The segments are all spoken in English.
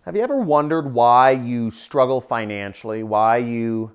Have you ever wondered why you struggle financially, why you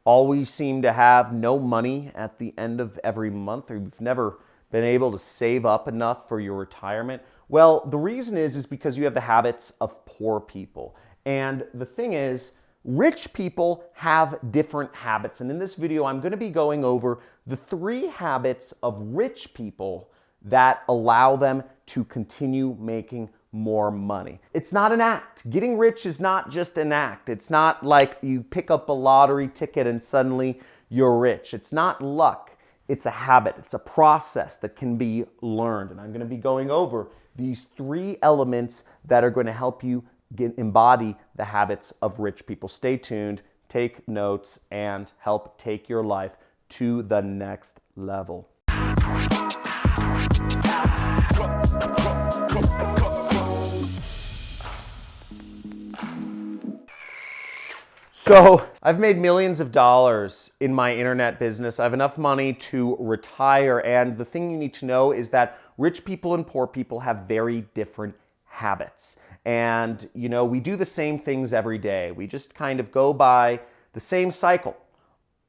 always seem to have no money at the end of every month, or you've never been able to save up enough for your retirement? Well, the reason is because you have the habits of poor people. And the thing is, rich people have different habits. And in this video, I'm going to be going over the 3 habits of rich people that allow them to continue making more money. It's not an act. Getting rich is not just an act. It's not like you pick up a lottery ticket and suddenly you're rich. It's not luck. It's a habit. It's a process that can be learned. And I'm going to be going over these 3 elements that are going to help you embody the habits of rich people. Stay tuned, take notes, and help take your life to the next level. So I've made millions of dollars in my internet business. I have enough money to retire. And the thing you need to know is that rich people and poor people have very different habits. And, you know, we do the same things every day. We just kind of go by the same cycle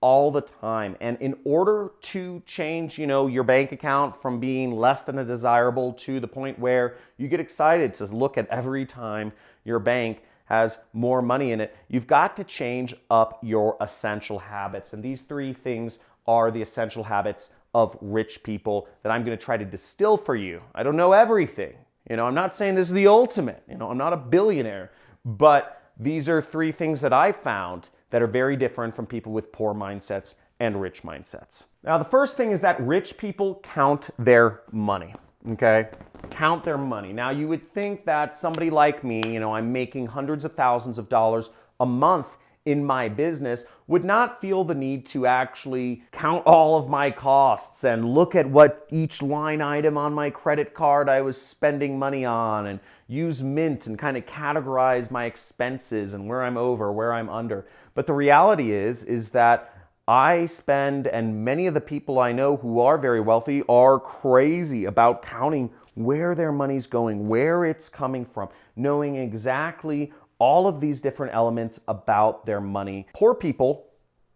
all the time. And in order to change, you know, your bank account from being less than a desirable to the point where you get excited to look at every time your bank has more money in it, you've got to change up your essential habits. And these 3 things are the essential habits of rich people that I'm going to try to distill for you. I don't know everything. You know, I'm not saying this is the ultimate. You know, I'm not a billionaire. But these are 3 things that I found that are very different from people with poor mindsets and rich mindsets. Now, the first thing is that rich people count their money. Okay? Count their money. Now, you would think that somebody like me, you know, I'm making hundreds of thousands of dollars a month in my business, would not feel the need to actually count all of my costs and look at what each line item on my credit card I was spending money on, and use Mint and kind of categorize my expenses and where I'm over, where I'm under. But the reality is that I spend, and many of the people I know who are very wealthy are crazy about counting where their money's going, where it's coming from, knowing exactly all of these different elements about their money. Poor people,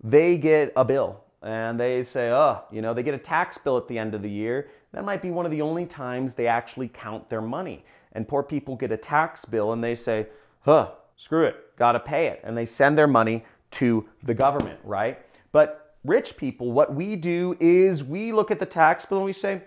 they get a bill and they say, oh, you know, they get a tax bill at the end of the year. That might be one of the only times they actually count their money. And poor people get a tax bill and they say, screw it, gotta pay it. And they send their money to the government, right? But rich people, what we do is we look at the tax bill and we say,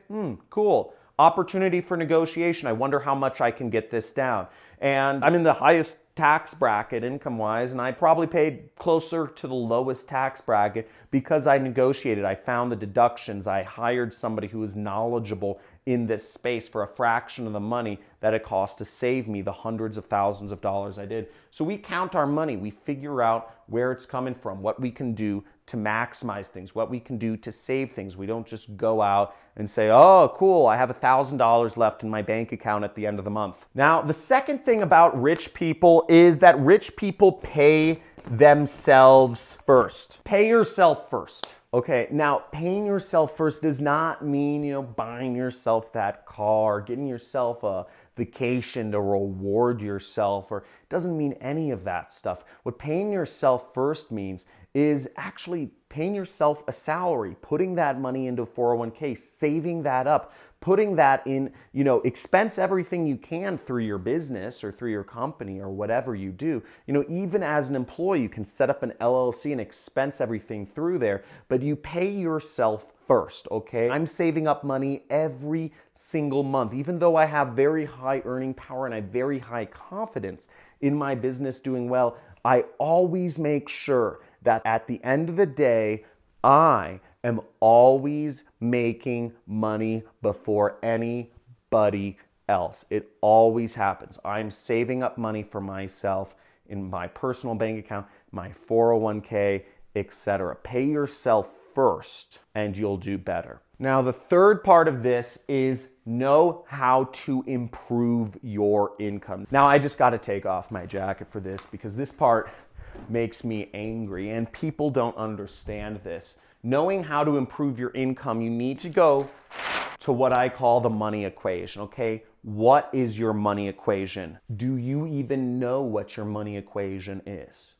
cool, opportunity for negotiation. I wonder how much I can get this down. And I'm in the highest tax bracket income-wise, and I probably paid closer to the lowest tax bracket because I negotiated. I found the deductions. I hired somebody who is knowledgeable in this space for a fraction of the money that it cost to save me the hundreds of thousands of dollars I did. So we count our money. We figure out where it's coming from, what we can do to maximize things, what we can do to save things. We don't just go out and say, oh, cool, I have $1,000 left in my bank account at the end of the month. Now, the second thing about rich people is that rich people pay themselves first. Pay yourself first. Okay, now paying yourself first does not mean, you know, buying yourself that car, getting yourself a vacation to reward yourself, or it doesn't mean any of that stuff. What paying yourself first means is actually paying yourself a salary, putting that money into 401k, saving that up, putting that in, you know, expense everything you can through your business or through your company or whatever you do. You know, even as an employee, you can set up an LLC and expense everything through there, but you pay yourself first, okay? I'm saving up money every single month, even though I have very high earning power and I have very high confidence in my business doing well. I always make sure that at the end of the day, I am always making money before anybody else. It always happens. I'm saving up money for myself in my personal bank account, my 401k, etc. Pay yourself first and you'll do better. Now, the third part of this is know how to improve your income. Now, I just got to take off my jacket for this because this part makes me angry and people don't understand this. Knowing how to improve your income, you need to go to what I call the money equation, okay? What is your money equation? Do you even know what your money equation is?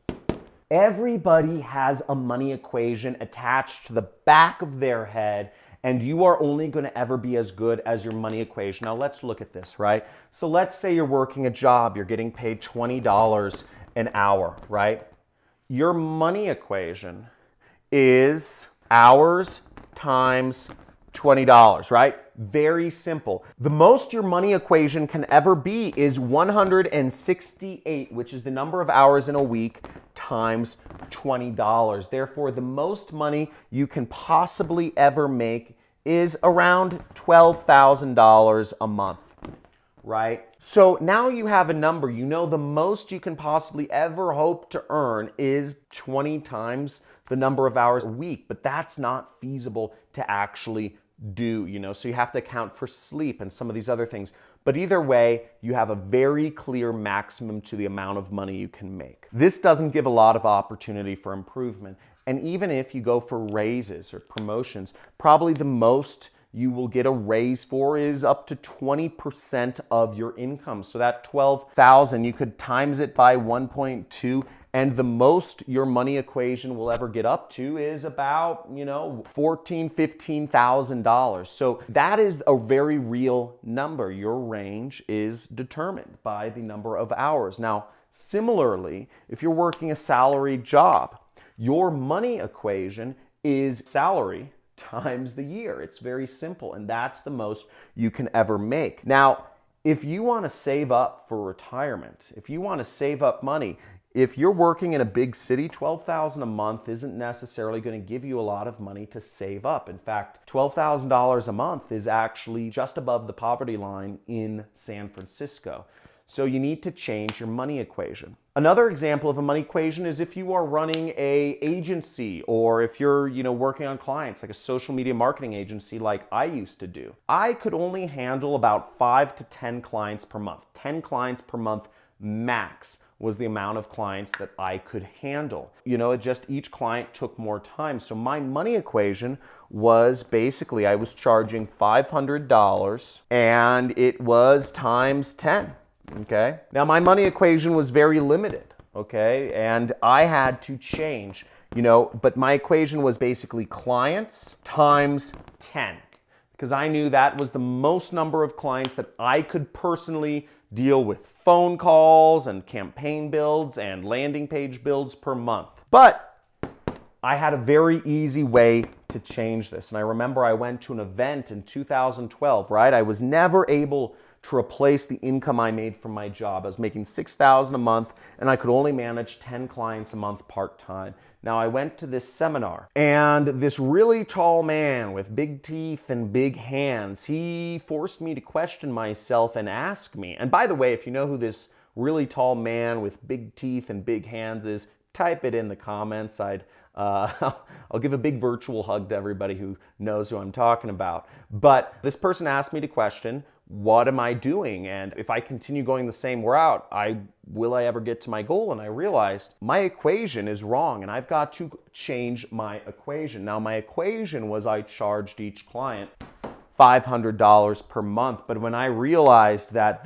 Everybody has a money equation attached to the back of their head, and you are only going to ever be as good as your money equation. Now let's look at this, right? So let's say you're working a job, you're getting paid $20 an hour, right? Your money equation is hours times $20, right? Very simple. The most your money equation can ever be is 168, which is the number of hours in a week, times $20. Therefore, the most money you can possibly ever make is around $12,000 a month, right? So now you have a number. You know the most you can possibly ever hope to earn is 20 times the number of hours a week, but that's not feasible to actually do, so you have to account for sleep and some of these other things. But either way, you have a very clear maximum to the amount of money you can make. This doesn't give a lot of opportunity for improvement. And even if you go for raises or promotions, probably the most you will get a raise for is up to 20% of your income. So that 12,000, you could times it by 1.2, and the most your money equation will ever get up to is about, $14,000, $15,000. So that is a very real number. Your range is determined by the number of hours. Now, similarly, if you're working a salaried job, your money equation is salary times the year. It's very simple, and that's the most you can ever make. Now, if you want to save up for retirement, if you want to save up money, if you're working in a big city, $12,000 a month isn't necessarily going to give you a lot of money to save up. In fact, $12,000 a month is actually just above the poverty line in San Francisco. So you need to change your money equation. Another example of a money equation is if you are running a agency, or if you're, working on clients like a social media marketing agency like I used to do. I could only handle about 5 to 10 clients per month. 10 clients per month max was the amount of clients that I could handle. Each client took more time. So my money equation was basically, I was charging $500 and it was times 10. Okay. Now my money equation was very limited. Okay. And I had to change, but my equation was basically clients times 10, because I knew that was the most number of clients that I could personally deal with phone calls and campaign builds and landing page builds per month. But I had a very easy way to change this. And I remember I went to an event in 2012, right? I was never able to replace the income I made from my job. I was making $6,000 a month, and I could only manage 10 clients a month part-time. Now, I went to this seminar, and this really tall man with big teeth and big hands, he forced me to question myself and ask me. And by the way, if you know who this really tall man with big teeth and big hands is, type it in the comments. I'll give a big virtual hug to everybody who knows who I'm talking about. But this person asked me to question, what am I doing? And if I continue going the same route, will I ever get to my goal? And I realized my equation is wrong, and I've got to change my equation. Now, my equation was I charged each client $500 per month. But when I realized that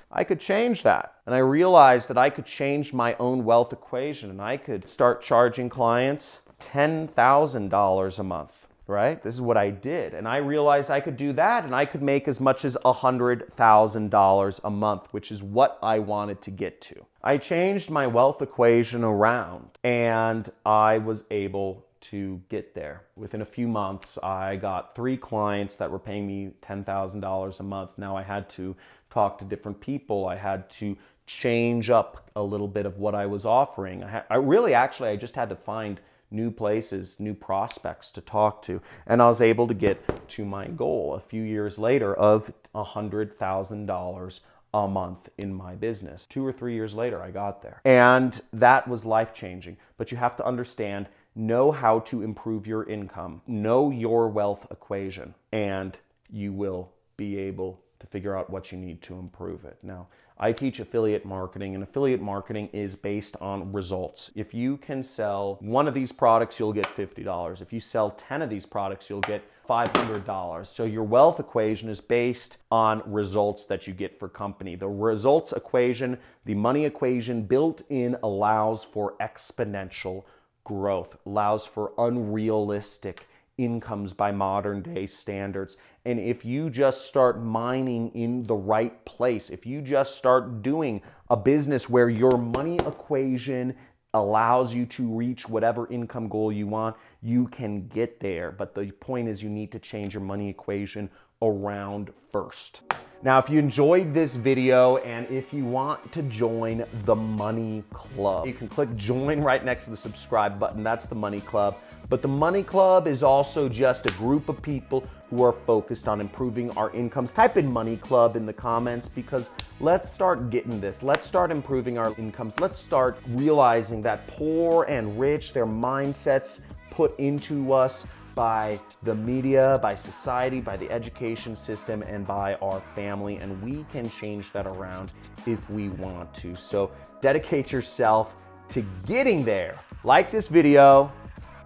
I could change that. And I realized that I could change my own wealth equation, and I could start charging clients $10,000 a month. Right? This is what I did. And I realized I could do that, and I could make as much as $100,000 a month, which is what I wanted to get to. I changed my wealth equation around, and I was able to get there. Within a few months, I got 3 clients that were paying me $10,000 a month. Now I had to talk to different people. I had to change up a little bit of what I was offering. I just had to find new places, new prospects to talk to. And I was able to get to my goal a few years later of $100,000 a month in my business. 2 or 3 years later, I got there. And that was life-changing. But you have to understand, know how to improve your income, know your wealth equation, and you will be able to figure out what you need to improve it. Now, I teach affiliate marketing, and affiliate marketing is based on results. If you can sell one of these products, you'll get $50. If you sell 10 of these products, you'll get $500. So your wealth equation is based on results that you get for company. The results equation, the money equation built in allows for exponential growth, allows for unrealistic incomes by modern day standards. And if you just start mining in the right place, if you just start doing a business where your money equation allows you to reach whatever income goal you want, you can get there. But the point is, you need to change your money equation around first. Now, if you enjoyed this video and if you want to join the Money Club, you can click join right next to the subscribe button. That's the Money Club. But the Money Club is also just a group of people who are focused on improving our incomes. Type in Money Club in the comments, because let's start getting this. Let's start improving our incomes. Let's start realizing that poor and rich, their mindsets put into us by the media, by society, by the education system, and by our family. And we can change that around if we want to. So dedicate yourself to getting there. Like this video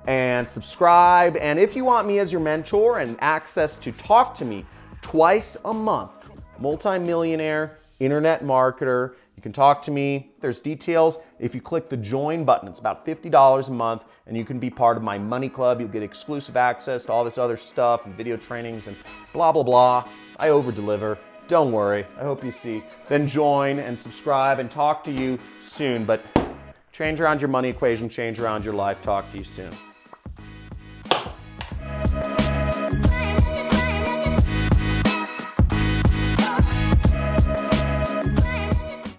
and subscribe. And if you want me as your mentor and access to talk to me twice a month, multi-millionaire, internet marketer, you can talk to me. There's details if you click the join button. It's about $50 a month, and you can be part of my Money Club. You'll get exclusive access to all this other stuff and video trainings and blah, blah, blah. I over-deliver. Don't worry. I hope you see. Then join and subscribe and talk to you soon. But change around your money equation, change around your life. Talk to you soon.